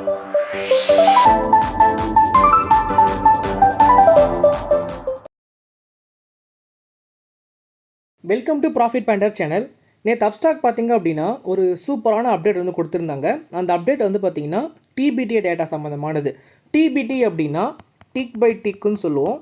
Welcome to profit pointer channel. நேற்று அப்ஸ்டாக் பார்த்தீங்க அப்படின்னா ஒரு சூப்பரான அப்டேட் வந்து கொடுத்துருந்தாங்க. அந்த அப்டேட் வந்து பார்த்தீங்கன்னா டிபிடி டேட்டா சம்மந்தமானது. டிபிடி அப்படின்னா டிக் பை டிக்குன்னு சொல்லுவோம்.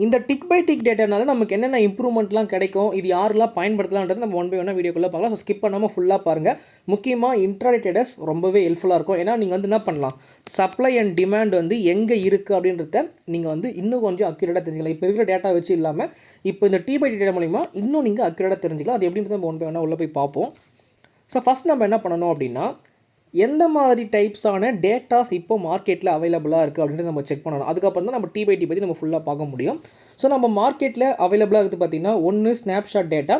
இந்த டிக் பை டிக் டேட்டானால நமக்கு என்னென்ன இம்ப்ரூவ்மெண்ட்லாம் கிடைக்கும், இது யாரெல்லாம் பயன்படுத்தலான்றது நம்ம ஒன் பை ஒன்னாக வீடியோக்குள்ளே பார்க்கலாம். ஸோ ஸ்கிப் பண்ணாமல் ஃபுல்லாக பாருங்கள். முக்கியமாக இன்ட்ராடே ட்ரேடர்ஸ் ரொம்பவே ஹெல்ப்ஃபுல்லாக இருக்கும். ஏன்னா நீங்கள் வந்து என்ன பண்ணலாம், சப்ளை அண்ட் டிமாண்ட் வந்து எங்கே இருக்குது அப்படின்றத நீங்கள் வந்து இன்னும் கொஞ்சம் அக்யூரேட்டாக தெரிஞ்சுக்கலாம். இப்போ இருக்கிற டேட்டா வச்சு இல்லாமல் இப்போ இந்த டி பை டி டேட்டா மூலிமா இன்னும் நீங்கள் அக்யூரேட்டாக தெரிஞ்சுக்கலாம். அது எப்படின்றத நம்ம ஒன் பை ஒன்னாக உள்ளே போய் பார்ப்போம். ஸோ ஃபஸ்ட் நம்ம என்ன பண்ணணும் அப்படின்னா, எந்த மாதிரி டைப்ஸான டேட்டாஸ் இப்போ மார்க்கெட்டில் அவைலபிளாக இருக்குது அப்படின்றத நம்ம செக் பண்ணணும். அதுக்கப்புறம் தான் நம்ம டி பை டி பற்றி நம்ம ஃபுல்லாக பார்க்க முடியும். ஸோ நம்ம மார்க்கெட்டில் அவைலபிளாக இருக்குது பார்த்திங்கன்னா, ஒன்று ஸ்னாப்ஷாட் டேட்டா,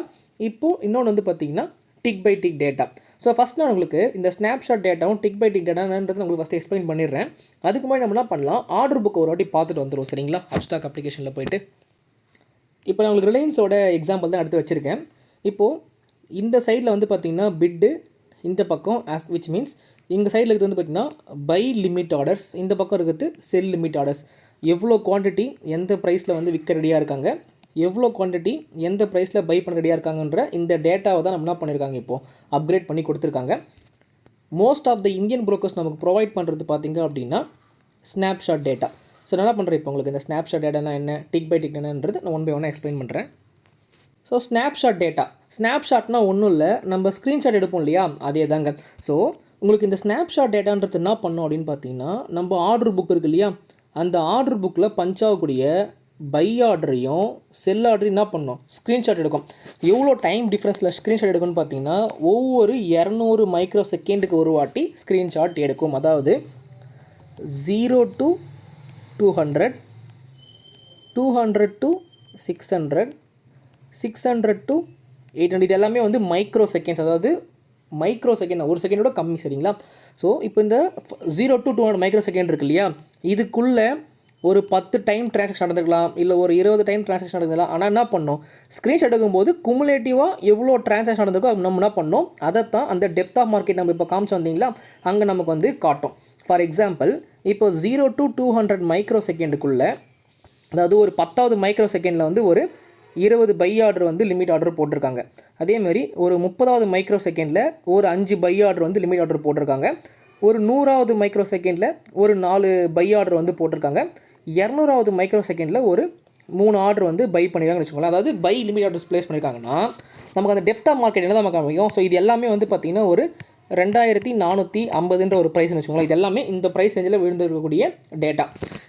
இப்போது இன்னொன்று வந்து பார்த்திங்கன்னா tick by tick data. So first நான் உங்களுக்கு இந்த ஸ்னாப்ஷாட் டேட்டாவும் டிக் பை டிக் டேட்டான்றது உங்களுக்கு ஃபஸ்ட்டு எக்ஸ்பிளைன் பண்ணிடுறேன். அதுக்கு முன்னாடி நம்ம என்ன பண்ணலாம், ஆர்டர் புக்கை ஒரு வாட்டி பார்த்துட்டு வந்துடும். சரிங்களா, அப்ஸ்டாக் அப்ளிகேஷனில் போய்ட்டு இப்போ நான் உங்களுக்கு ரிலையன்ஸோட எக்ஸாம்பிள் தான் எடுத்து வச்சுருக்கேன். இப்போது இந்த சைடில் வந்து பார்த்திங்கன்னா பிட்டு, இந்த பக்கம் விச் மீன்ஸ் இந்த சைடில் இருக்கிறது வந்து பார்த்திங்கன்னா பை லிமிட் ஆர்டர்ஸ், இந்த பக்கம் இருக்கிறது செல் லிமிட் ஆர்டர்ஸ். எவ்வளோ குவான்டிட்டி எந்த ப்ரைஸில் வந்து விற்க ரெடியாக இருக்காங்க, எவ்வளோ குவான்டிட்டி எந்த ப்ரைஸில் பை பண்ண ரெடியாக இருக்காங்கன்ற இந்த டேட்டாவை தான் நம்ம என்ன பண்ணியிருக்காங்க, இப்போது அப்கிரேட் பண்ணி கொடுத்துருக்காங்க. Most of the Indian brokers நமக்கு ப்ரொவைட் பண்ணுறது பார்த்திங்க அப்படின்னா ஸ்னாப்ஷாட் டேட்டா. ஸோ நான் என்ன பண்ணுறேன், இப்போ உங்களுக்கு இந்த ஸ்னாப்ஷாட் டேட்டானா என்ன, டிக் பை டிக் என்னன்றது நான் ஒன் பை ஒன்னாக எக்ஸ்பிளைன் பண்ணுறேன். ஸோ ஸ்னாப்ஷாட் டேட்டா, ஸ்னாப்ஷாட்னா ஒன்றும் இல்லை, நம்ம ஸ்க்ரீன்ஷாட் எடுப்போம் இல்லையா, அதே தாங்க. ஸோ உங்களுக்கு இந்த ஸ்னாப்ஷாட் டேட்டான்றது என்ன பண்ணோம் அப்படின்னு பார்த்தீங்கன்னா, நம்ம ஆர்டர் புக் இருக்குது இல்லையா, அந்த ஆர்டர் புக்கில் பஞ்ச் ஆகக்கூடிய பை ஆர்டரையும் செல் ஆர்டரையும் என்ன பண்ணோம், ஸ்க்ரீன்ஷாட் எடுக்கும். எவ்வளோ டைம் டிஃப்ரென்ஸில் ஸ்க்ரீன்ஷாட் எடுக்கும்னு பார்த்தீங்கன்னா, ஒவ்வொரு 200 மைக்ரோ செகண்டுக்கு ஒரு வாட்டி ஸ்க்ரீன்ஷாட் எடுக்கும். அதாவது 0 to 200, 200 to 600, 600 to 800, இது எல்லாமே வந்து மைக்ரோ செகண்ட்ஸ். அதாவது மைக்ரோ செகண்ட், ஒரு செகண்டோட கம்மி. சரிங்களா, ஸோ இப்போ இந்த 0 to 200 மைக்ரோ செகண்ட் இருக்கு இல்லையா, இதுக்குள்ளே ஒரு 10 டைம் ட்ரான்சாக்ஷன் நடந்துக்கலாம், இல்லை ஒரு 20 டைம் ட்ரான்சாக்ஷன் நடந்துக்கலாம். ஆனால் என்ன பண்ணோம், ஸ்க்ரீன்ஷாட் எடுக்கும்போது குமுலேட்டிவாக எவ்வளோ ட்ரான்சாக்ஷன் நடந்திருக்கோ நம்ம என்ன பண்ணோம், அதைத்தான் அந்த டெப்த் ஆஃப் மார்க்கெட் நம்ம இப்போ காமிச்சு வந்தீங்களா, அங்கே நமக்கு வந்து காட்டும். ஃபார் எக்ஸாம்பிள், இப்போ 0 to 200 மைக்ரோ செகண்டுக்குள்ளே, அதாவது ஒரு 10வது மைக்ரோ செகண்டில் வந்து ஒரு 20 பை ஆர்டர் வந்து லிமிட் ஆர்டர் போட்டிருக்காங்க. அதேமாதிரி ஒரு 30வது மைக்ரோ செகண்டில் ஒரு 5 பை ஆர்டர் வந்து லிமிட் ஆர்டர் போட்டிருக்காங்க. ஒரு 100வது மைக்ரோ செகண்டில் ஒரு 4 பை ஆர்டர் வந்து போட்டிருக்காங்க. 200வது மைக்ரோ செகண்டில் ஒரு 3 ஆர்டர் வந்து பை பண்ணியிருக்காங்கன்னு வச்சுக்கோங்களேன். அதாவது பை லிமிட் ஆர்டர்ஸ் ப்ளேஸ் பண்ணியிருக்காங்கன்னா நமக்கு அந்த டெப்த் ஆஃப் மார்க்கெட் என்ன தான் நமக்கு அமைக்கும். ஸோ இது எல்லாமே வந்து பார்த்திங்கன்னா ஒரு 2450 ஒரு ப்ரைஸ்னு வச்சுக்கோங்களேன். இது எல்லாமே இந்த ப்ரைஸ் ரேஞ்சில் விழுந்துருக்கக்கூடிய டேட்டா.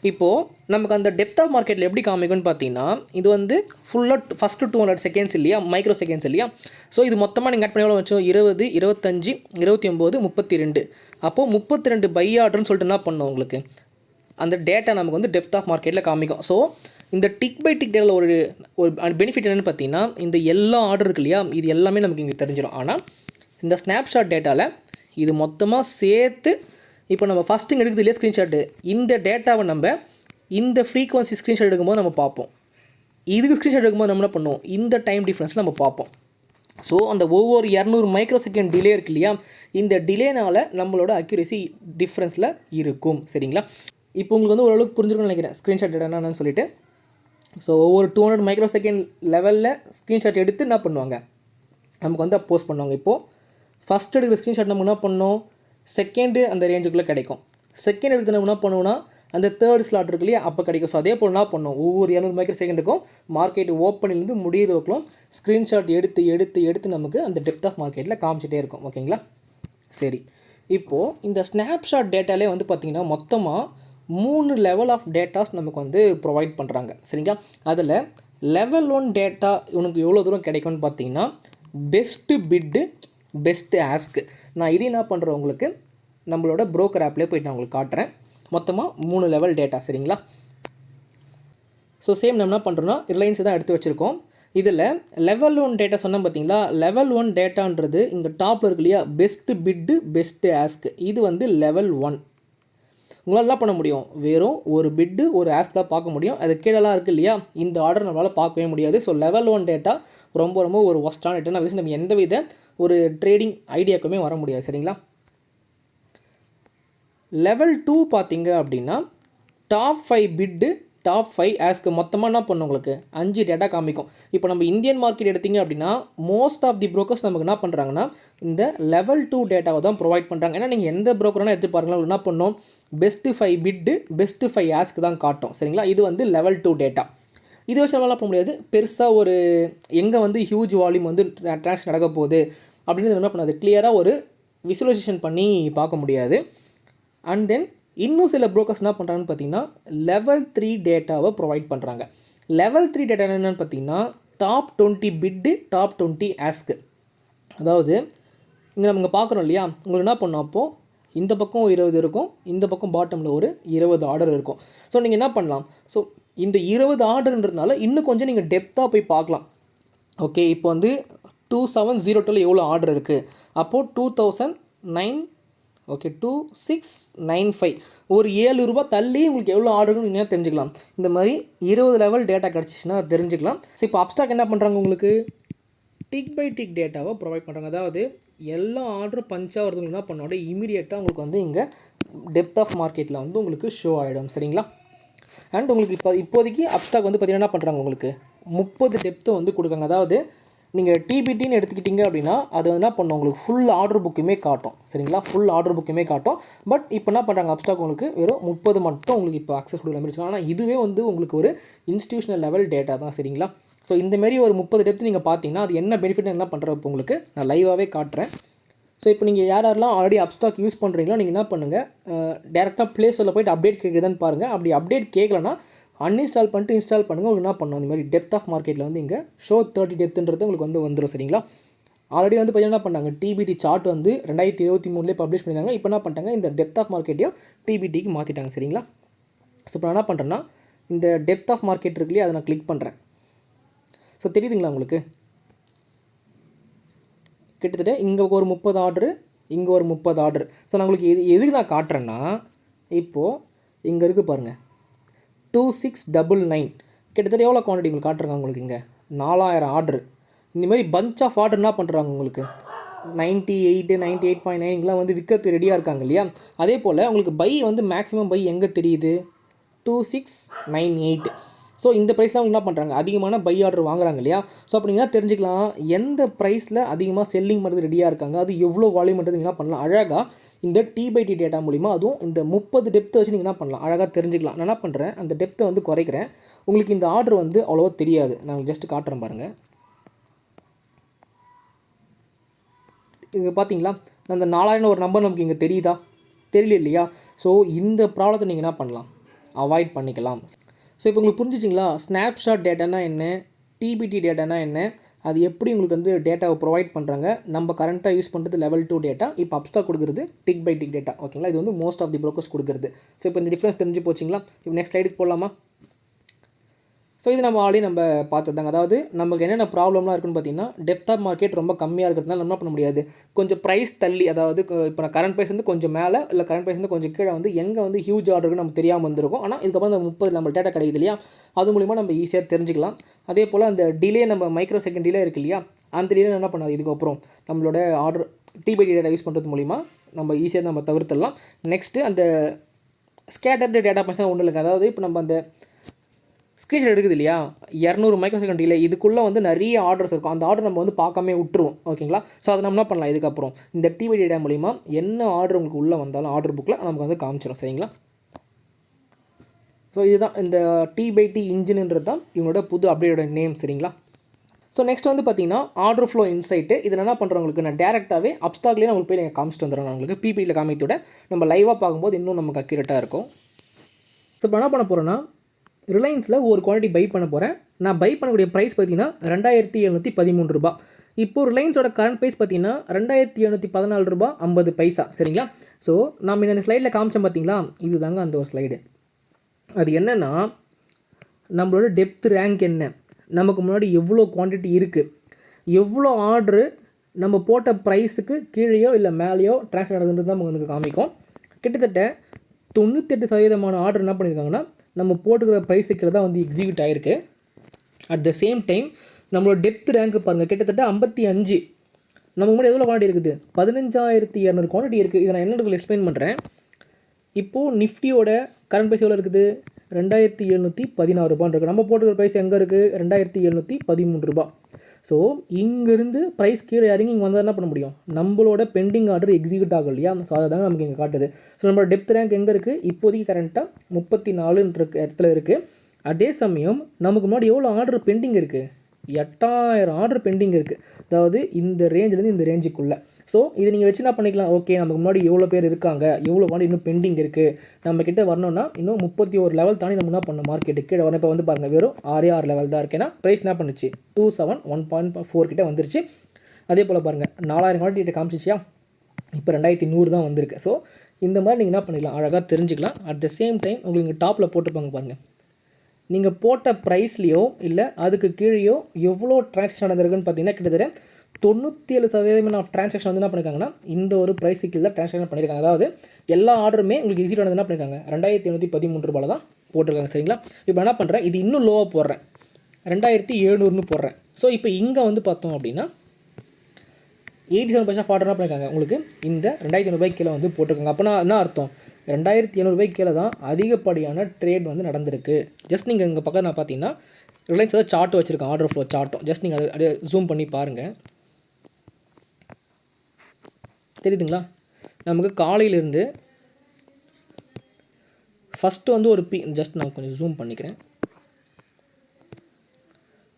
இப்போது நமக்கு அந்த டெப்த் ஆஃப் மார்க்கெட்டில் எப்படி காமிக்கும்னு பார்த்தீங்கன்னா, இது வந்து ஃபுல்லாக ஃபஸ்ட்டு 200 செகண்ட்ஸ் இல்லையா, மைக்ரோ செகண்ட்ஸ் இல்லையா. ஸோ இது மொத்தமாக நீங்கள் கட் பண்ணி எவ்வளோ வச்சோம், 20, 25, 29, 32. அப்போது 32 பை ஆர்டர்னு சொல்லிட்டு என்ன பண்ணோம், உங்களுக்கு அந்த டேட்டா நமக்கு வந்து டெப்த் ஆஃப் மார்க்கெட்டில் காமிக்கும். ஸோ இந்த டிக் பை டிக் டேட்டில் ஒரு பெனிஃபிட் என்னென்னு பார்த்தீங்கன்னா, இந்த எல்லா ஆர்டர் இருக்கு இல்லையா, இது எல்லாமே நமக்கு இங்கே தெரிஞ்சிடும். ஆனால் இந்த ஸ்னாப்ஷாட் டேட்டாவில் இது மொத்தமாக சேர்த்து, இப்போ நம்ம ஃபஸ்ட்டு இங்கே எடுக்குது இல்லையா ஸ்க்ரீன்ஷாட்டு, இந்த டேட்டாவை நம்ம இந்த ஃப்ரீக்வன்சி ஸ்க்ரீன்ஷாட் எடுக்கும்போது நம்ம பார்ப்போம். இதுக்கு ஸ்க்ரீன்ஷாட் எடுக்கும்போது நம்ம என்ன பண்ணுவோம், இந்த டைம் டிஃப்ரென்ஸில் நம்ம பார்ப்போம். ஸோ அந்த ஒவ்வொரு 200 மைக்ரோ செகண்ட் டிலே இருக்கு இல்லையா, இந்த டிலேனால் நம்மளோட அக்யூரேசி டிஃப்ரென்ஸில் இருக்கும். சரிங்களா, இப்போ உங்களுக்கு வந்து ஓரளவுக்கு புரிஞ்சுக்கணும்னு நினைக்கிறேன் ஸ்க்ரீன்ஷாட் டேட்டா என்னன்னு சொல்லிட்டு. ஸோ ஒவ்வொரு 200 மைக்ரோ செகண்ட் லெவலில் ஸ்க்ரீன்ஷாட் எடுத்து என்ன பண்ணுவாங்க, நமக்கு வந்து போஸ்ட் பண்ணுவாங்க. இப்போது ஃபஸ்ட் எடுக்கிற ஸ்க்ரீன்ஷாட் நம்ம என்ன பண்ணோம், செகண்டு அந்த ரேஞ்சுக்குள்ளே கிடைக்கும். செகண்ட் எடுத்து நம்ம என்ன பண்ணுவோம்னா அந்த தேர்ட் ஸ்லாட் இருக்கு இல்லையா, அப்போ கிடைக்கும். ஸோ அதே போல் என்ன பண்ணோம், ஒவ்வொரு 200 மைக்ரோ செகண்டுக்கும் மார்க்கெட் ஓப்பனிலேருந்து முடிகிறவங்களும் ஸ்க்ரீன்ஷாட் எடுத்து நமக்கு அந்த டெப்த் ஆஃப் மார்க்கெட்டில் காமிச்சிட்டே இருக்கும். ஓகேங்களா, சரி. இப்போது இந்த ஸ்னாப்ஷாட் டேட்டாலே வந்து பார்த்திங்கன்னா மொத்தமாக 3 லெவல் ஆஃப் டேட்டாஸ் நமக்கு வந்து ப்ரொவைட் பண்ணுறாங்க. சரிங்களா, அதில் லெவல் 1 டேட்டா உனக்கு எவ்வளோ தூரம் கிடைக்கும்னு பார்த்தீங்கன்னா, பெஸ்ட்டு பிட்டு, பெஸ்ட்டு ஆஸ்க்கு. நான் இது என்ன பண்ணுறேன், உங்களுக்கு நம்மளோட ப்ரோக்கர் ஆப்லேயே போய்ட்டு நான் உங்களுக்கு காட்டுறேன். மொத்தமாக 3 லெவல் டேட்டா. சரிங்களா, ஸோ சேம் நம்ம என்ன பண்ணுறோன்னா ரிலையன்ஸ் தான் எடுத்து வச்சுருக்கோம். இதில் லெவல் 1 டேட்டா சொன்னோம் பார்த்தீங்களா, லெவல் 1 டேட்டான்றது இங்கே டாப்பில் இருக்கு இல்லையா, பெஸ்ட்டு பிட்டு, பெஸ்ட்டு ஆஸ்க்கு. இது வந்து லெவல் 1. உங்களால் என்ன பண்ண முடியும், வெறும் ஒரு பிட்டு ஒரு ஆஸ்க் தான் பார்க்க முடியும். அது கீழெல்லாம் இருக்குது இல்லையா, இந்த ஆர்டர் நம்மளால் பார்க்கவே முடியாது. ஸோ லெவல் 1 டேட்டா ரொம்ப ஒரு ஒஸ்ட்டான டேட்டா. நம்ம எந்த வித ஒரு ட்ரேடிங் ஐடியாக்குமே வர முடியாது. சரிங்களா, லெவல் 2 பார்த்தீங்க அப்படின்னா டாப் 5 பிட்டு டாப் 5 ஆஸ்க்கு மொத்தமாக என்ன பண்ணும் உங்களுக்கு 5 டேட்டா காமிக்கும். இப்போ நம்ம இந்தியன் மார்க்கெட் எடுத்திங்க அப்படின்னா மோஸ்ட் ஆஃப் தி ப்ரோக்கர்ஸ் நமக்கு என்ன பண்ணுறாங்கன்னா இந்த லெவல் 2 டேட்டாவை தான் ப்ரொவைட் பண்ணுறாங்க. ஏன்னா நீங்கள் எந்த ப்ரோக்கர்னா எடுத்து பாருங்களா என்ன பண்ணோம், பெஸ்ட்டு 5 பிட்டு பெஸ்ட்டு 5 ஆஸ்க்கு தான் காட்டும். சரிங்களா, இது வந்து லெவல் 2 டேட்டா. இது வச்சு நம்மளால் பண்ண முடியாது. பெருசாக ஒரு எங்கே வந்து ஹியூஜ் வால்யூம் வந்து ட்ரான்ஸ்ஃபர் நடக்க போகுது அப்படின்னு என்ன பண்ணாது, கிளியராக ஒரு விசுவலைசேஷன் பண்ணி பார்க்க முடியாது. அண்ட் தென் இன்னும் சில ப்ரோக்கர்ஸ் என்ன பண்ணுறாங்கன்னு பார்த்தீங்கன்னா லெவல் 3 டேட்டாவை ப்ரொவைட் பண்ணுறாங்க. லெவல் 3 டேட்டா என்னென்னு பார்த்தீங்கன்னா டாப் 20 பிட்டு டாப் 20 ஆஸ்க்கு. அதாவது இங்கே நம்ம பார்க்குறோம் இல்லையா, உங்களுக்கு என்ன பண்ணோம் அப்போது இந்த பக்கம் 20 இருக்கும், இந்த பக்கம் பாட்டமில் ஒரு 20 ஆர்டர் இருக்கும். ஸோ நீங்கள் என்ன பண்ணலாம், ஸோ இந்த 20 ஆர்டர்ன்றதுனால இன்னும் கொஞ்சம் நீங்கள் டெப்த்தாக போய் பார்க்கலாம். ஓகே, இப்போ வந்து 2702 எவ்வளோ ஆர்டர் இருக்குது, அப்போது 2009 ஓகே 2695 ஒரு 7 ரூபா தள்ளி உங்களுக்கு எவ்வளோ ஆர்டர்னு நீங்கள் தெரிஞ்சுக்கலாம். இந்த மாதிரி 20 லெவல் டேட்டா கிடச்சிச்சின்னா தெரிஞ்சுக்கலாம். ஸோ இப்போ அப்ஸ்டாக் என்ன பண்ணுறாங்க, உங்களுக்கு டிக் பை டிக் டேட்டாவை ப்ரொவைட் பண்ணுறாங்க. அதாவது எல்லா ஆர்டரும் பஞ்சாக வருதுன்னு என்ன பண்ணோட இமீடியட்டாக உங்களுக்கு வந்து இங்கே டெப்த் ஆஃப் மார்க்கெட்டில் வந்து உங்களுக்கு ஷோ ஆகிடும். சரிங்களா, அண்ட் உங்களுக்கு இப்போதைக்கு அப்ஸ்டாக் வந்து பார்த்தீங்கன்னா என்ன பண்ணுறாங்க, உங்களுக்கு 30 டெப்த்து வந்து கொடுக்காங்க. அதாவது நீங்கள் டிபிடின்னு எடுத்துக்கிட்டிங்க அப்படின்னா அது என்ன பண்ணும், உங்களுக்கு ஃபுல் ஆர்டர் புக்குமே காட்டும். சரிங்களா, ஃபுல் ஆர்டர் புக்குமே காட்டும். பட் இப்போ என்ன பண்ணுறாங்க, அப்ஸ்டாக் உங்களுக்கு வெறும் 30 மட்டும் உங்களுக்கு இப்போ அக்சஸ் கொடுக்குற மாதிரி இருக்காங்க. ஆனால் இதுவே வந்து உங்களுக்கு ஒரு இன்ஸ்டியூஷனல் லெவல் டேட்டா தான். சரிங்களா, ஸோ இந்தமாரி ஒரு 30 டெப்த் நீங்கள் பார்த்தீங்கன்னா அது என்ன பெனிஃபிட் என்ன பண்ணுறப்போ உங்களுக்கு நான் லைவாகவே காட்டுறேன். ஸோ இப்போ நீங்கள் யாரெல்லாம் ஆல்ரெடி அப்ஸ்டாக் யூஸ் பண்ணுறீங்களோ நீங்கள் என்ன பண்ணுங்கள், டேரெக்டாக ப்ளே ஸ்டோரில் போய்ட்டு அப்டேட் கேட்குதான்னு பாருங்கள். அப்படி அப்டேட் கேட்கலன்னா அன்இன்ஸ்டால் பண்ணிட்டு இன்ஸ்டால் பண்ணுங்கள். உங்களுக்கு என்ன பண்ணும், இந்த மாதிரி டெப்த் ஆஃப் மார்க்கெட்டில் வந்து இங்கே ஷோ 30 டெப்த்துன்றது உங்களுக்கு வந்து வந்துடும். சரிங்களா, ஆல்ரெடி வந்து பார்த்தீங்கன்னா என்ன பண்ணாங்க, டிபிடி சார்ட் வந்து 2023 பப்ளிஷ் பண்ணியிருந்தாங்க. இப்போ என்ன பண்ணிட்டாங்க, இந்த டெப்த் ஆஃப் மார்க்கெட்டையும் டிபிடிக்கு மாற்றிட்டாங்க. சரிங்களா, ஸோ இப்போ நான் என்ன பண்ணுறேன்னா இந்த டெப்த் ஆஃப் மார்க்கெட் இருக்கு இல்லையா, அதை நான் கிளிக் பண்ணுறேன். ஸோ தெரியுதுங்களா உங்களுக்கு, கிட்டத்தட்ட இங்கே ஒரு 30 ஆர்டரு, இங்கே ஒரு 30 ஆர்டர். ஸோ நான் உங்களுக்கு எதுக்கு நான் காட்டுறேன்னா, இப்போது இங்கே இருக்குது பாருங்கள் 2699 கிட்டத்தட்ட எவ்வளோ குவான்டிட்டி உங்களுக்கு காட்டுறாங்க, உங்களுக்கு இங்கே 4000 ஆர்டர். இந்தமாரி பஞ்ச் ஆஃப் ஆர்டர் என்ன பண்ணுறாங்க, உங்களுக்கு 98 98.9 இங்கெல்லாம் வந்து விற்கிறது ரெடியாக இருக்காங்க இல்லையா. அதே போல் உங்களுக்கு பை வந்து மேக்ஸிமம் பை எங்கே தெரியுது, 2698. ஸோ இந்த ப்ரைஸில் அவங்க என்ன பண்ணுறாங்க, அதிகமான பை ஆர்டர் வாங்குறாங்க இல்லையா. ஸோ அப்போ நீங்கள் தெரிஞ்சுக்கலாம் எந்த ப்ரைஸில் அதிகமாக செல்லிங் பண்ணுறது ரெடியாக இருக்காங்க, அது எவ்வளோ வால்யூம் பண்ணுறது நீங்கள் என்ன பண்ணலாம், அழகாக இந்த டிபைடி டேட்டா மூலிமா அதுவும் இந்த 30 டெப்த்தை வச்சு நீங்கள் என்ன பண்ணலாம், அழகாக தெரிஞ்சுக்கலாம். நான் என்ன பண்ணுறேன், அந்த டெப்த்தை வந்து குறைக்கிறேன். உங்களுக்கு இந்த ஆர்டர் வந்து அவ்வளோவா தெரியாது, நான் ஜஸ்ட் காட்டுறேன் பாருங்கள். இங்கே பார்த்தீங்களா, அந்த 4000 ஒரு நம்பர் நமக்கு இங்கே தெரியுதா, தெரியல இல்லையா. ஸோ இந்த ப்ராப்ளத்தை நீங்கள் என்ன பண்ணலாம், அவாய்ட் பண்ணிக்கலாம். ஸோ இப்போ உங்களுக்கு புரிஞ்சிச்சிங்களா, ஸ்னாப்ஷாட் டேட்டானா என்ன, டிபிடி டேட்டானா என்ன, அது எப்படி உங்களுக்கு வந்து டேட்டாவை ப்ரொவைட் பண்ணுறாங்க. நம்ம கரண்ட்டாக யூஸ் பண்ணுறது லெவல் 2 டேட்டா, இப்போ அப்ஸ்டாக் கொடுக்குறது டிக் பை டிக் டேட்டா. ஓகேங்களா, இது வந்து மோஸ்ட் ஆஃப் தி ப்ரோக்கர்ஸ் கொடுக்குறது. ஸோ இப்போ இந்த டிஃப்ரென்ஸ் தெரிஞ்சு போச்சிங்களா. இப்போ நெக்ஸ்ட் ஸ்லைடுக்கு போகலாமா. ஸோ இது நம்ம ஆல்ரெடி நம்ம பார்த்ததாங்க. அதாவது நமக்கு என்னென்ன ப்ராப்ளம்லாம் இருக்குன்னு பார்த்தீங்கன்னா, டெப்த் ஆஃப் மார்க்கெட் ரொம்ப கம்மியாக இருக்கிறதுனால நம்ம என்ன பண்ண முடியாது, கொஞ்சம் ப்ரைஸ் தள்ளி, அதாவது இப்போ நான் கரண்ட் ப்ரைஸ் வந்து கொஞ்சம் மேலே இல்லை கரண்ட் ப்ரைஸ் வந்து கொஞ்சம் கீழே வந்து எங்கே வந்து ஹியூஜ் ஆர்டருக்கு நமக்கு தெரியாமல் வந்திருக்கும். ஆனால் இதுக்கப்புறம் அந்த 30 நம்ம டேட்டா கிடைக்குது இல்லையா, அது மூலிமா நம்ம ஈஸியாக தெரிஞ்சுக்கலாம். அதே போல் அந்த டிலே, நம்ம மைக்ரோ செகண்ட் டிலே இருக்குது இல்லையா, அந்த டிலே என்ன பண்ணாது, இதுக்கப்புறம் நம்மளோட ஆர்டர் டிபிடி டேட்டா யூஸ் பண்ணுறது மூலிமா நம்ம ஈஸியாக நம்ம தவிர்த்துடலாம். நெக்ஸ்ட்டு அந்த ஸ்கேட்டர்டு டேட்டா பாயிண்ட்ஸ் ஒன்றும் இல்லைங்க. அதாவது இப்போ நம்ம அந்த ஸ்க்ரீன்ஷாட் எடுக்குது இல்லையா, 200 மைக்ரோ செகண்ட் டிலே, இதுக்குள்ளே வந்து நிறைய ஆர்டர்ஸ் இருக்கும். அந்த ஆர்டர் நம்ம வந்து பார்க்காம விட்டுருவோம். ஓகேங்களா, ஸோ அதை நம்ம என்ன பண்ணலாம், இதுக்கப்புறம் இந்த டிபிடி டேட்டா மூலிமா என்ன ஆர்டர் உங்களுக்கு உள்ளே வந்தாலும் ஆர்டர் புக்கில் நமக்கு வந்து காமிச்சிடும். சரிங்களா, ஸோ இதுதான் இந்த டிபைடி இன்ஜின்ன்றது தான் இவங்களோட புது அப்டேட்டோட நேம். சரிங்களா, ஸோ நெக்ஸ்ட் வந்து பார்த்தீங்கன்னா ஆர்டர் ஃப்ளோ இன்சைட்டு. இதில் என்ன பண்ணுறேன், உங்களுக்கு நான் டேரெக்டாகவே அப்ஸ்டாக்லேயே நான் உங்களுக்கு போய் நீங்கள் காமிச்சிட்டு வந்துடுறேன். நான் உங்களுக்கு பிபிடியில் காமிக்கத்தோட நம்ம லைவாக பார்க்கும்போது இன்னும் நமக்கு அக்யூரேட்டாக இருக்கும். ஸோ இப்போ என்ன பண்ண போகிறேன்னா, ரிலையன்ஸில் ஒரு குவான்டிட்டி பை பண்ண போகிறேன். நான் பை பண்ணக்கூடிய ப்ரைஸ் பார்த்தீங்கன்னா 2713 ரூபா. இப்போது ரிலையன்ஸோட கரண்ட் ப்ரைஸ் பார்த்தீங்கன்னா 2714 ரூபா 50 பைசா. சரிங்களா, ஸோ நம்ம இந்த ஸ்லைடில் காமிச்சோம் பார்த்தீங்களா, இது தாங்க அந்த ஒரு ஸ்லைடு. அது என்னென்னா, நம்மளோட டெப்த் ரேங்க் என்ன, நமக்கு முன்னாடி எவ்வளோ குவான்டிட்டி இருக்குது, எவ்வளோ ஆர்டரு நம்ம போட்ட ப்ரைஸுக்கு கீழேயோ இல்லை மேலேயோ ட்ரான்ஸ்ஃபர் ஆகுதுன்றது தான் நமக்கு காமிக்கும். கிட்டத்தட்ட 98% ஆர்டர் என்ன பண்ணியிருக்காங்கன்னா நம்ம போட்டுக்கிற ப்ரைஸுக்கு தான் வந்து எக்ஸிக்யூட் ஆகிருக்கு. அட் த சேம் டைம் நம்மளோட டெப்த் ரேங்க் பாருங்கள், கிட்டத்தட்ட 55. நமக்கு முன்னாடி எவ்வளோ குவான்டிட்டி இருக்குது, 15200 குவான்டிட்டி இருக்குது. இதை நான் என்னென்னு எக்ஸ்பிளைன் பண்ணுறேன். இப்போது நிஃப்டியோட கரண்ட் ப்ரைஸ் எவ்வளோ இருக்குது 2716 ரூபான்னு இருக்குது. நம்ம போட்டுக்கிற ப்ரைஸ் எங்கே இருக்குது 2713 ரூபா. ஸோ இங்கேருந்து ப்ரைஸ் கீழே இறங்கி இங்கே வந்தால் என்ன பண்ண முடியும், நம்மளோட பெண்டிங் ஆர்டர் எக்ஸிக்யூட் ஆகும் இல்லையா. ஸோ அதை தாங்க நமக்கு இங்கே காட்டுது. ஸோ நம்மளோட டெப்த் ரேங்க் எங்கே இருக்குது, இப்போதைக்கு கரண்ட்டாக 34 இடத்துல இருக்குது. அதே சமயம் நமக்கு முன்னாடி எவ்வளோ ஆர்டர் பெண்டிங் இருக்குது, 8000 ஆர்டர் பெண்டிங் இருக்குது. அதாவது இந்த ரேஞ்சிலேருந்து இந்த ரேஞ்சுக்குள்ளே. ஸோ இது நீங்கள் வச்சு என்ன பண்ணிக்கலாம், ஓகே நமக்கு முன்னாடி எவ்வளோ பேர் இருக்காங்க, எவ்வளோ பாயிண்ட் இன்னும் பெண்டிங் இருக்குது, நம்ம கிட்ட வரணும்னா இன்னும் 31 லெவல் தாண்டி நம்ம என்ன பண்ணணும், மார்க்கெட்டுக்கு கீழே வரணும். இப்போ வந்து பாருங்கள் வெறும் 6 லெவல் தான் இருக்கேன்னா ப்ரைஸ் என்ன பண்ணுச்சு 1.4 கிட்ட வந்துருச்சு. அதே போல் பாருங்கள் 4000 குவான்டிட்டி காமிச்சிச்சியா, இப்போ 2100 தான் வந்திருக்கு. ஸோ இந்த மாதிரி நீங்கள் என்ன பண்ணிக்கலாம், அழகாக தெரிஞ்சுக்கலாம். அட் த சேம் டைம் உங்களுக்கு இங்கே டாப்பில் போட்டுப்பாங்க பாருங்கள், நீங்கள் போட்ட ப்ரைஸ்லேயோ இல்லை அதுக்கு கீழேயோ எவ்வளோ ட்ரான்சாக்ஷன் நடந்திருக்குன்னு பார்த்தீங்கன்னா கிட்டத்தட்ட 97% ஆஃப் ட்ரான்சாக்ஷன் வந்து என்ன பண்ணியிருக்காங்கன்னா இந்த ஒரு ப்ரைஸுக்கு கீழே தான் ட்ரான்சாக்ஷன் பண்ணியிருக்காங்க. அதாவது எல்லா ஆர்டருமே உங்களுக்கு எக்ஸிட் ஆனது என்ன பண்ணியிருக்காங்க 2713 ரூபாயில் தான் போட்டிருக்காங்க. சரிங்களா, இப்போ என்ன பண்ணுறேன், இது இன்னும் லோவாக போடுறேன், 2700ன்னு போடுறேன். ஸோ இப்போ இங்கே வந்து பார்த்தோம் அப்படின்னா 87% ஆஃப் ஆர்டர் என்ன பண்ணியிருக்காங்க உங்களுக்கு இந்த 2500 ரூபாய்க்கு கீழே வந்து போட்டிருக்காங்க. அப்போனா என்ன அர்த்தம், 2700 ரூபாய்க்கு கீழே தான் அதிகப்படியான ட்ரேட் வந்து நடந்திருக்கு. ஜஸ்ட் நீங்கள் இங்கே பக்கம் நான் பார்த்தீங்கன்னா ரிலையன்ஸ் ஏதாவது சார்ட்டு வச்சுருக்கேன், ஆர்டர் ஃப்ளோ சார்ட்டும். ஜஸ்ட் நீங்கள் அப்படியே ஜூம் பண்ணி பாருங்கள், தெரியுதுங்களா. நமக்கு காலையிலேருந்து ஃபஸ்ட்டு வந்து ஒரு ஜஸ்ட் நான் கொஞ்சம் ஜூம் பண்ணிக்கிறேன்.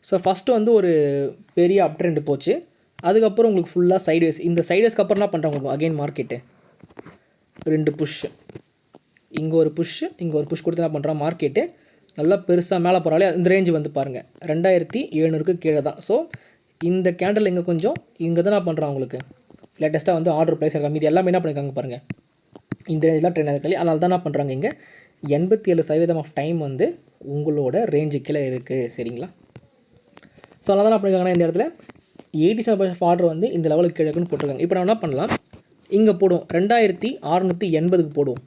ஸோ ஃபஸ்ட்டு வந்து ஒரு பெரிய அப் ட்ரெண்ட் போச்சு. அதுக்கப்புறம் உங்களுக்கு ஃபுல்லாக சைட்வேஸ். இந்த சைட்வேஸ்க்கு அப்புறம் என்ன பண்ணுறாங்க உங்களுக்கு அகைன் மார்க்கெட்டு 2 புஷ், இங்கே ஒரு புஷ், இங்கே ஒரு புஷ் கொடுத்து என்ன பண்ணுறான் மார்க்கெட்டு நல்லா பெருசாக மேலே போகிறாலே. இந்த ரேஞ்சு வந்து பாருங்கள் 2700க்கு கீழே தான். ஸோ இந்த கேண்டில் இங்கே கொஞ்சம் இங்கே தான் என்ன பண்ணுறான் உங்களுக்கு லேட்டஸ்ட்டாக வந்து ஆர்டர் ப்ரைஸ் இருக்காங்க. இது எல்லாமே என்ன பண்ணியிருக்காங்க பாருங்கள் இந்த ரேஞ்செலாம் ட்ரெண்ட் ஆகிருக்கலையே. அதனால தான் என்ன பண்ணுறாங்க இங்கே 87% ஆஃப் டைம் வந்து உங்களோட ரேஞ்சு கீழே இருக்குது. சரிங்களா, ஸோ அதனால தான் என்ன பண்ணியிருக்காங்கன்னா இந்த இடத்துல 87% ஆஃப் ஆர்டர் வந்து இந்த லெவலுக்கு கீழே இருக்குன்னு போட்டிருக்காங்க. இப்போ நான் என்ன பண்ணலாம், இங்கே போடுவோம் 2680க்கு போடுவோம்,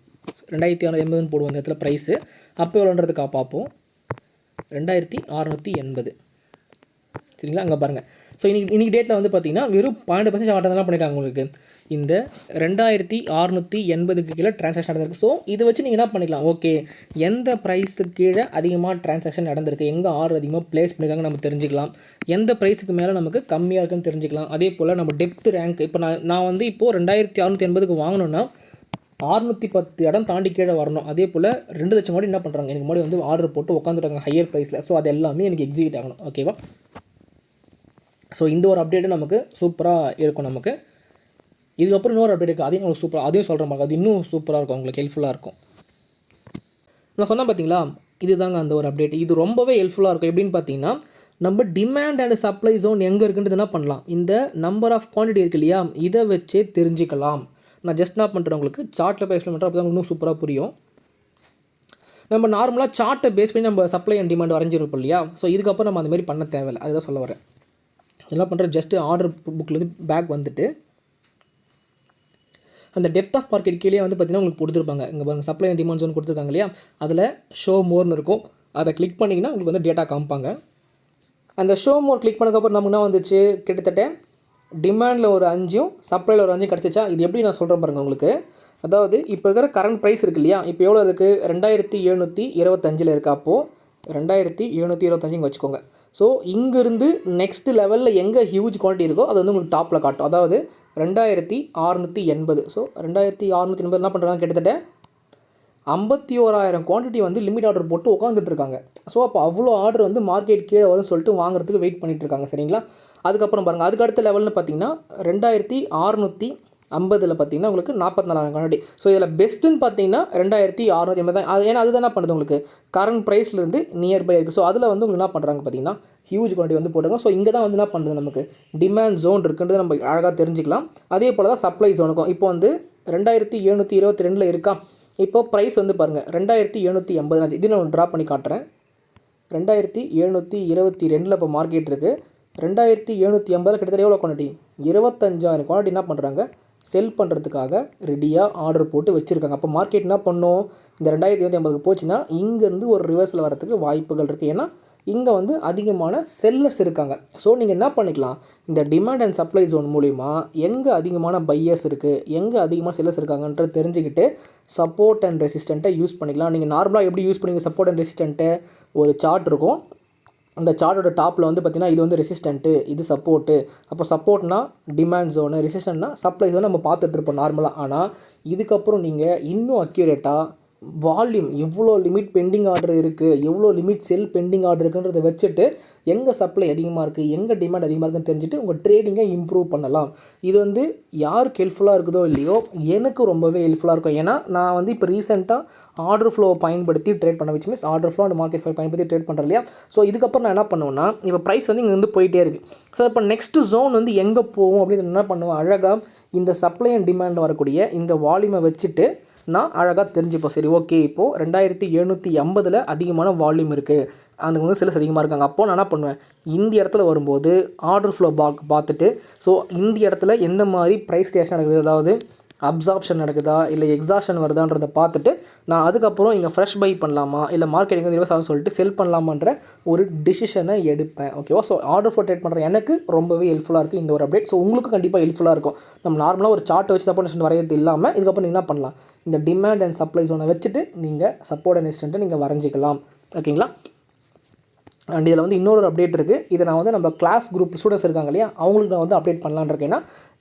2680ன்னு போடுவோம் இந்த இடத்துல ப்ரைஸு. அப்போ எவ்வளோன்றதுக்கா பார்ப்போம் 2680. சரிங்களா, அங்கே பாருங்கள். ஸோ இன்றைக்கி டேட்டில் வந்து பார்த்தீங்கன்னா வெறும் 12% ஆர்டர் தான் பண்ணியிருக்காங்க உங்களுக்கு இந்த 2680க்கு கீழே ட்ரான்சாக்ஷன் நடந்திருக்கு. ஸோ இதை வச்சு நீங்கள் என்ன பண்ணிக்கலாம், ஓகே எந்த ப்ரைஸுக்கு கீழே அதிகமாக ட்ரான்சாக்ஷன் நடந்திருக்கு, எங்கே ஆர்டர் அதிகமாக ப்ளேஸ் பண்ணியிருக்காங்க நம்ம தெரிஞ்சுக்கலாம், எந்த ப்ரைஸுக்கு மேலே நமக்கு கம்மியாக இருக்குன்னு தெரிஞ்சுக்கலாம். அதே போல் நம்ம டெப்த் ரேங்க் இப்போ நான் வந்து இப்போது 2680க்கு வாங்கணுன்னா 610 இடம் தாண்டி கீழே வரணும். அதே போல் 2 லட்சம் கோடி என்ன பண்ணுறாங்க எனக்கு முன்னாடி வந்து ஆர்டர் போட்டு உட்காந்துட்டாங்க ஹையர் ப்ரைஸில். ஸோ அது எல்லாமே எனக்கு எக்ஸிக்யூட் ஆகணும். ஓகேவா, ஸோ இந்த ஒரு அப்டேட்டு நமக்கு சூப்பராக இருக்கும். நமக்கு இதுக்கப்புறம் இன்னொரு அப்டேட் இருக்குது, அதையும் உங்களுக்கு சூப்பராக அதையும் சொல்கிற மாதிரி அது இன்னும் சூப்பராக இருக்கும், உங்களுக்கு ஹெல்ப்ஃபுல்லாக இருக்கும். நான் சொன்னேன் பார்த்தீங்களா, இது தாங்க அந்த ஒரு அப்டேட். இது ரொம்பவே ஹெல்ப்ஃபுல்லாக இருக்கும். எப்படின்னு பார்த்தீங்கன்னா நம்ம டிமாண்ட் அண்ட் சப்ளை ஜோன் எங்கே இருக்குன்றது என்ன பண்ணலாம், இந்த நம்பர் ஆஃப் குவான்டிட்டி இருக்கு இல்லையா, இதை வச்சே தெரிஞ்சுக்கலாம். நான் ஜஸ்ட் என்ன பண்ணுறேன் உங்களுக்கு சார்ட்டில் பேஸ் பண்ணுறேன், அப்போ தான் இன்னும் சூப்பராக புரியும். நம்ம நார்மலாக சார்ட்டை பேஸ் பண்ணி நம்ம சப்ளை அண்ட் டிமாண்ட் வரைஞ்சிருப்போம் இல்லையா. ஸோ இதுக்கப்புறம் நம்ம அந்த மாதிரி பண்ண தேவையில்லை, அதுதான் சொல்ல வரேன். என்ன பண்ணுறேன், ஜஸ்ட்டு ஆர்டர் புக்லேருந்து பேக் வந்துட்டு அந்த டெப்த் ஆஃப் மார்க்கெட் கீழே வந்து பார்த்தீங்கன்னா உங்களுக்கு கொடுத்துருப்பாங்க. இங்கே பாருங்கள் சப்ளை அண்ட் டிமாண்ட் ஜோன் கொடுத்துருக்காங்க இல்லையா, அதில் ஷோ மோர்னு இருக்கும். அதை கிளிக் பண்ணிங்கன்னா உங்களுக்கு வந்து டேட்டா காமிப்பாங்க. அந்த ஷோ மோர் கிளிக் பண்ணதுக்கப்புறம் நமக்கு என்ன வந்துச்சு, கிட்டத்தட்ட டிமாண்டில் ஒரு 5ம் சப்ளையில் ஒரு 5ம் கிடச்சிச்சா. இது எப்படி நான் சொல்கிறேன் பாருங்கள் உங்களுக்கு. அதாவது இப்போ இருக்கிற கரண்ட் ப்ரைஸ் இருக்குது இல்லையா, இப்போ எவ்வளோ இருக்குது 2725 இருக்குது. அப்போது 2725 இங்கே வச்சுக்கோங்க. ஸோ இங்கேருந்து நெக்ஸ்ட் லெவலில் எங்கே ஹியூஜ் குவான்டிட்டி இருக்கோ அது வந்து உங்களுக்கு டாப்பில் காட்டும். அதாவது 2680. ஸோ 2680 என்ன பண்ணுறாங்க, கிட்டத்தட்ட 51000 குவான்டிட்டி வந்து லிமிட் ஆர்டர் போட்டு உட்காந்துட்டு இருக்காங்க. ஸோ அப்போ அவ்வளோ ஆர்டர் வந்து மார்க்கெட் கீழே வரும்னு சொல்லிட்டு வாங்குறதுக்கு வெயிட் பண்ணிட்டு இருக்காங்க. சரிங்களா, அதுக்கப்புறம் பாருங்கள் அதுக்கு அடுத்த லெவல்னு பார்த்தீங்கன்னா 2650 பார்த்தீங்கன்னா உங்களுக்கு 44000 குவான்டிட்டி. ஸோ இதில் பெஸ்ட்டுன்னு பார்த்தீங்கன்னா 2680 தான். அது ஏன்னா அதுதான் என்ன பண்ணுது உங்களுக்கு கரண்ட் ப்ரைஸ்லேருந்து நியர்பை இருக்குது. ஸோ அதில் வந்து உங்களுக்கு என்ன பண்ணுறாங்க பார்த்தீங்கன்னா ஹியூஜ் குவான்டிட்டி வந்து போட்டுருங்க. ஸோ இங்கே தான் வந்து என்ன பண்ணுறது நமக்கு டிமாண்ட் ஜோன் இருக்குன்றது நம்ம அழகாக தெரிஞ்சுக்கலாம். அதே போல் தான் சப்ளை ஜோனுக்கும் இப்போ வந்து 2722 இருக்கா. இப்போ ப்ரைஸ் வந்து பாருங்கள் 2780. இது நான் ட்ரா பண்ணி காட்டுறேன். 2722 இப்போ மார்க்கெட் இருக்குது. 2780 கிட்டத்தட்ட எவ்வளோ குவான்டிட்டி 25000 குவான்டிட்டி என்ன பண்ணுறாங்க செல் பண்ணுறதுக்காக ரெடியாக ஆர்டர் போட்டு வச்சுருக்காங்க. அப்போ மார்க்கெட் என்ன பண்ணும், இந்த 2780க்கு போச்சுன்னா இங்கேருந்து ஒரு ரிவர்ஸில் வரதுக்கு வாய்ப்புகள் இருக்குது. ஏன்னா இங்கே வந்து அதிகமான செல்லர்ஸ் இருக்காங்க. ஸோ நீங்கள் என்ன பண்ணிக்கலாம், இந்த டிமாண்ட் அண்ட் சப்ளை ஜோன் மூலிமா எங்கே அதிகமான பையர்ஸ் இருக்குது, எங்கே அதிகமான செல்லர்ஸ் இருக்காங்கன்றது தெரிஞ்சுக்கிட்டு சப்போர்ட் அண்ட் ரெசிஸ்டண்ட்டை யூஸ் பண்ணிக்கலாம். நீங்கள் நார்மலாக எப்படி யூஸ் பண்ணுவீங்க, சப்போர்ட் அண்ட் ரெசிஸ்டண்ட்டு ஒரு சார்ட் இருக்கும். அந்த சார்ட்டோட டாப்பில் வந்து பார்த்திங்கன்னா இது வந்து ரெசிஸ்டண்ட்டு, இது சப்போர்ட்டு. அப்போ சப்போர்ட்னா டிமாண்ட் ஜோனு, ரெசிஸ்டன்ட்னா சப்ளை ஜோன் நம்ம பார்த்துட்ருப்போம் நார்மலாக. ஆனால் இதுக்கப்புறம் நீங்கள் இன்னும் அக்யூரேட்டாக வால்யூம் எவ்வளோ லிமிட் பெண்டிங் ஆர்டர் இருக்குது, எவ்வளோ லிமிட் செல் பெண்டிங் ஆர்டர் இருக்குன்றதை வச்சுட்டு எங்கே சப்ளை அதிகமாக இருக்குது, எங்கே டிமாண்ட் அதிகமாக இருக்குன்னு தெரிஞ்சுட்டு உங்கள் ட்ரேடிங்கை இம்ப்ரூவ் பண்ணலாம். இது வந்து யாருக்கு ஹெல்ப்ஃபுல்லாக இருக்குதோ இல்லையோ, எனக்கு ரொம்பவே ஹெல்ப்ஃபுல்லாக இருக்கும். ஏன்னா நான் வந்து இப்போ ரீசெண்டாக ஆர்டர் ஃப்ளோ பயன்படுத்தி ட்ரேட் பண்ண வச்சு order flow and market profile பயன்படுத்தி ட்ரேட் பண்ணுறேன் இல்லையா. ஸோ இதுக்கப்புறம் நான் என்ன பண்ணுவேன்னா, இப்போ ப்ரைஸ் வந்து இங்கே வந்து போயிட்டே இருக்குது. ஸோ இப்போ நெக்ஸ்ட்டு ஜோன் வந்து எங்கே போகும் அப்படின்னு என்ன பண்ணுவேன், அழகாக இந்த சப்ளை அண்ட் டிமாண்டில் வரக்கூடிய இந்த வால்யூமை வச்சுட்டு நான் அழகாக தெரிஞ்சுப்போம். சரி, ஓகே, இப்போது 2750 அதிகமான வால்யூம் இருக்குது, அதுக்கு வந்து செல்ஸ் அதிகமாக இருக்காங்க. அப்போது நான் என்ன பண்ணுவேன், இந்த இடத்துல வரும்போது ஆர்டர் ஃப்ளோ பார்த்துட்டு, ஸோ இந்த இடத்துல எந்த மாதிரி ப்ரைஸ் ரியாக்ஷன் நடக்குது, அதாவது அப்சார்ப்ஷன் நடக்குதா இல்லை எக்ஸாஷன் வருதான்றதை பார்த்துட்டு நான் அதுக்கப்புறம் இங்கே ஃப்ரெஷ் பை பண்ணலாமா இல்லை மார்க்கெட் எங்கே ரிவர்ஸ் ஆகும் சொல்லிட்டு செல் பண்ணலாமான்ற ஒரு டிசிஷனை எடுப்பேன். ஓகேவா. ஸோ ஆர்டர் ஃப்ளோ ட்ரேட் பண்ணுற எனக்கு ரொம்பவே ஹெல்ப்ஃபுல்லாக இருக்குது இந்த ஒரு அப்டேட். ஸோ உங்களுக்கு கண்டிப்பாக ஹெல்ப்ஃபுல்லாக இருக்கும். நம்ம நார்மலாக ஒரு சார்ட்டை வச்சு சப்போர்ட் வரையறது இல்லாமல் இதுக்கப்புறம் நீங்கள் என்ன பண்ணலாம், இந்த டிமாண்ட் அண்ட் சப்ளை ஜோனை வச்சுட்டு நீங்கள் சப்போர்ட் அண்ட் ரெசிஸ்டன்ட்டை நீங்கள் வரைஞ்சிக்கலாம். ஓகேங்களா. அண்ட் இதில் வந்து இன்னொரு அப்டேட் இருக்குது. இதை நான் வந்து நம்ம கிளாஸ் குரூப் ஸ்டூடெண்ட்ஸ் இருக்காங்க இல்லையா, அவங்களுக்கு நான் வந்து அப்டேட் பண்ணலான்னு இருக்கேன்னா,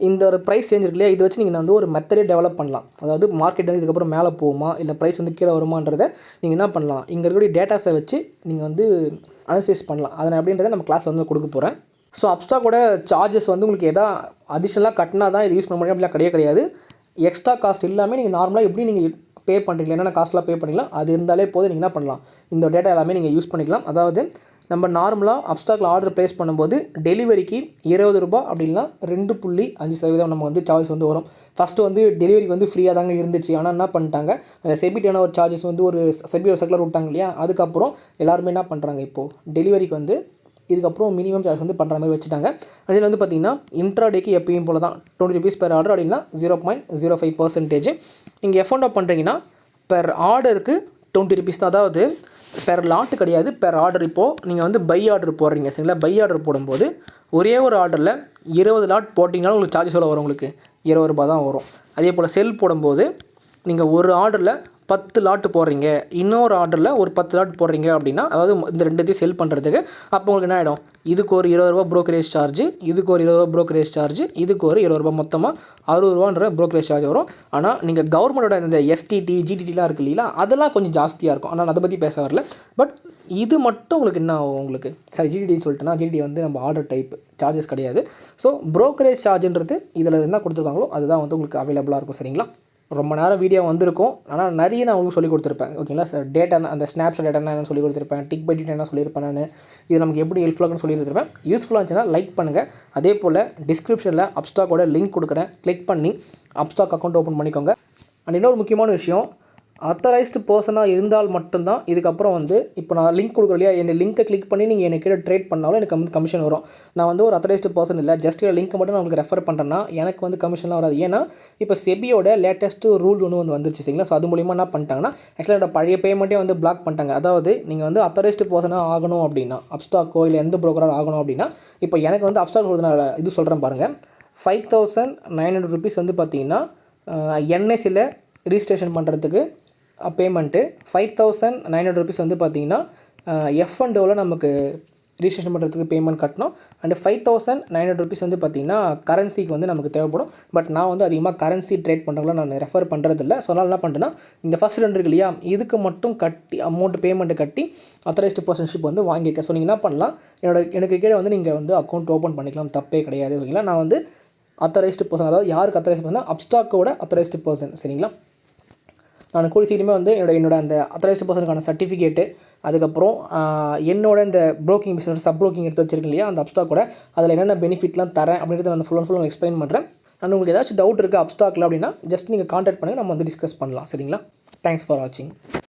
இந்த ஒரு ப்ரைஸ் சேஞ்ச் இருக்கு இல்லையா, இதை வச்சு நீங்கள் வந்து ஒரு மெத்தடே டெவலப் பண்ணலாம். அதாவது மார்க்கெட் வந்து இதுக்கப்புறம் மேலே போகுமா இல்லை ப்ரைஸ் வந்து கீழே வருமான்றதை நீங்கள் என்ன பண்ணலாம், இங்கே இருக்கக்கூடிய டேட்டாஸை வச்சு நீங்கள் வந்து அனலைசிஸ் பண்ணலாம். அதை அப்படின்றத நம்ம கிளாஸில் வந்து கொடுக்க போகிறேன். ஸோ அப்ஸ்டாக்கோட சார்ஜஸ் வந்து உங்களுக்கு எதாவது அடிஷ்னலாக கட்டினா தான் இது யூஸ் பண்ண முடியும் அப்படிலாம் கிடையாது. எக்ஸ்ட்ரா காஸ்ட் இல்லாமல் நீங்கள் நார்மலாக எப்படி நீங்கள் பே பண்ணுறீங்களா, என்னென்ன காஸ்ட்லாம் பே பண்ணிக்கலாம், அது இருந்தாலே போதும். நீங்கள் என்ன பண்ணலாம், இந்த டேட்டா எல்லாமே நீங்கள் யூஸ் பண்ணிக்கலாம். அதாவது நம்ம நார்மலாக அப்ஸ்டாக்கில் ஆர்டர் ப்ளேஸ் பண்ணும்போது டெலிவரிக்கு ₹20 அப்படின்னா 2.5% நம்ம வந்து சார்ஜஸ் வந்து வரும். ஃபஸ்ட்டு வந்து டெலிவரிக்கு வந்து ஃப்ரீயாக தாங்க இருந்துச்சு. ஆனால் என்ன பண்ணிட்டாங்க, செபிட்டான ஒரு சார்ஜஸ் வந்து ஒரு செபி ஒரு சர்க்குலர் விட்டாங்க இல்லையா, அதுக்கப்புறம் எல்லாருமே என்ன பண்ணுறாங்க, இப்போது டெலிவரிக்கு வந்து இதுக்கப்புறம் மினிமம் சார்ஜ் வந்து பண்ணுற மாதிரி வச்சுட்டாங்க. அதில் வந்து பார்த்திங்கன்னா இன்ட்ராடேக்கு எப்பயும் போல தான் ₹20 பெர் ஆர்டர் அப்படின்னா 0.05%. நீங்கள் எஃபோண்டோ பண்ணுறீங்கன்னா பெர் ஆர்டருக்கு ₹20 தான். அதாவது பெர் லாட்டு கிடையாது, பெர் ஆர்டர். இப்போது நீங்கள் வந்து பை ஆர்டர் போடுறீங்க சரிங்களா, பை ஆர்டர் போடும்போது ஒரே ஒரு ஆர்டரில் 20 லாட் போட்டிங்கனாலும் உங்களுக்கு சார்ஜஸ் எவ்வளோ வரும், உங்களுக்கு ₹20 தான் வரும். அதே போல் செல் போடும்போது நீங்கள் ஒரு ஆர்டரில் 10 லாட்டு போடுறீங்க, இன்னொரு ஆர்டரில் ஒரு 10 லாட் போடுறீங்க அப்படின்னா, அதாவது இந்த ரெண்டுத்தையும் செல் பண்ணுறதுக்கு அப்போ உங்களுக்கு என்ன ஆகிடும், இதுக்கு ஒரு ₹20 ப்ரோக்கரேஜ் சார்ஜ், இதுக்கு ஒரு ₹20 ப்ரோக்கரேஜ் சார்ஜ், இதுக்கு ஒரு ₹20, மொத்தமாக ₹60 ப்ரோக்கரேஜ் சார்ஜ் வரும். ஆனால் நீங்கள் கவர்மெண்ட்டோட இந்த எஸ்டிடி ஜிடிடிலாம் இருக்குது இல்லைங்களா, அதெல்லாம் கொஞ்சம் ஜாஸ்தியாக இருக்கும். ஆனால் அதை பற்றி பேச வரல. பட் இது மட்டும் உங்களுக்கு என்ன ஆகும், உங்களுக்கு சரி ஜிடிடின்னு சொல்லிட்டுனா, ஜிடிடி வந்து நம்ம ஆர்டர் டைப் சார்ஜஸ் கிடையாது. ஸோ ப்ரோக்கரேஜ் சார்ஜுன்றது இதில் என்ன கொடுத்துருக்காங்களோ அதுதான் வந்து உங்களுக்கு அவைலபிளாக இருக்கும். சரிங்களா. ரொம்ப நேரம் வீடியோ வந்திருக்கும், ஆனால் நிறைய நான் உங்களுக்கு சொல்லி கொடுத்துருப்பேன். ஓகேங்களா சார். டேட்டா அந்த ஸ்னாப்ஷாட் டேட்டா என்ன சொல்லி கொடுத்துருப்பேன், டிக் பை டிக் என்ன சொல்லியிருப்பேன், நான் இது நமக்கு எப்படி ஹெல்ப்ஃபுல்லாக சொல்லி கொடுத்துருப்பேன். யூஸ்ஃபுல்லாக இருந்துச்சுன்னா லைக் பண்ணுங்கள். அதே போல் டிஸ்கிரிப்ஷனில் அப்ஸ்டாக்கோட லிங்க் கொடுக்குறேன், கிளிக் பண்ணி அப்ஸ்டாக் அக்கௌண்ட் ஓப்பன் பண்ணிக்கோங்க. அண்ட் இன்னொரு முக்கியமான விஷயம், அத்தரைஸ்டு பர்சனாக இருந்தால் மட்டும்தான் இதுக்கப்புறம் வந்து இப்போ நான் லிங்க் கொடுக்குறேன் இல்லையா, என் லிங்க்கை கிளிக் பண்ணி நீங்கள் எனக்கு கீழே ட்ரேட் பண்ணாலும் எனக்கு வந்து கமிஷன் வரும். நான் வந்து ஒரு அத்தரைஸ்டு பர்சன் இல்லை, ஜஸ்ட் லிங்க்கை மட்டும் நான் உங்களுக்கு ரெஃபர் பண்ணுறேன்னா எனக்கு வந்து கமிஷன்லாம் வராது. ஏன்னா இப்போ செபியோட லேட்டஸ்ட்டு ரூல் ஒன்று வந்து வந்துருச்சு சரிங்களா. ஸோ அது மூலிமா என்ன பண்ணிட்டாங்கன்னா, ஆக்சுவலாக என்னோட பழைய பேமெண்ட்டே வந்து பிளாக் பண்ணிட்டாங்க. அதாவது நீங்கள் வந்து அத்தரைஸ்டு பர்சனாக ஆகணும் அப்படின்னா, அப்ஸ்டாக்கோ இல்லை எந்த ப்ரோக்கராக ஆகணும் அப்படின்னா, இப்போ எனக்கு வந்து அப்ஸ்டாக் கொடுத்தனால இது சொல்கிறேன் பாருங்கள், ₹5,900 வந்து பார்த்தீங்கன்னா என்எஸ்சியில் ரிஜிஸ்ட்ரேஷன் பண்ணுறதுக்கு பேமெண்ட்டு, ₹5,900 வந்து பார்த்திங்கன்னா எஃப்என்டோவில் நமக்கு ரிஜிஸ்ட்ரேஷன் பண்ணுறதுக்கு பேமெண்ட் கட்டணும். அண்ட் ₹5,900 வந்து பார்த்திங்கன்னா கரன்சிக்கு வந்து நமக்கு தேவைப்படும். பட் நான் வந்து அதிகமாக கரன்சி ட்ரேட் பண்ணுறதுலாம் நான் ரெஃபர் பண்ணுறதில்ல. ஸோ அதனால் என்ன பண்ணுறேன்னா, இந்த ஃபஸ்ட் 2 இருக்கு இல்லையா, இதுக்கு மட்டும் கட்டி பேமெண்ட்டு கட்டி அத்தரைஸ்டு பர்சன்ஷிப் வந்து வாங்கியிருக்கேன். ஸோ நீங்கள் என்ன பண்ணலாம், எனக்கு கீழே வந்து நீங்கள் வந்து அக்கௌண்ட் ஓப்பன் பண்ணிக்கலாம், தப்பே கிடையாது. ஓகேங்களா. நான் வந்து அத்தரைஸ்டு பர்சன், அதாவது யாருக்கு அத்தரைஸ்டு பர்சன், அப்ஸ்டாக்கோட அத்தரைஸ்டு பர்சன் சரிங்களா. நான் கூடி சீக்கிரமே வந்து என்னோட அந்த அத்தரைஸ்டு பர்சனுக்கான சர்டிஃபிகேட்டு, அதுக்கப்புறம் என்னோட இந்த ப்ரோக்கிங் பிஸ்னஸ் சப் ப்ரோக்கிங் எடுத்து வச்சிருக்கேன் இல்லையா அந்த அப்ஸ்டாக்கோட, அதில் என்னென்ன பெனிஃபிட்லாம் தரேன் அப்படின்றத நான் ஃபுல் அண்ட் ஃபுல் எக்ஸ்பிளைன் பண்ணுறேன். அண்ட் உங்களுக்கு ஏதாச்சும் டவுட் இருக்குது அப்ஸ்டாக்கில் அப்படின்னா ஜஸ்ட் நீங்கள் கான்டாக்ட் பண்ணுங்கள், நம்ம வந்து டிஸ்கஸ் பண்ணலாம். சரிங்களா. தேங்க்ஸ் ஃபார் வாட்சிங்.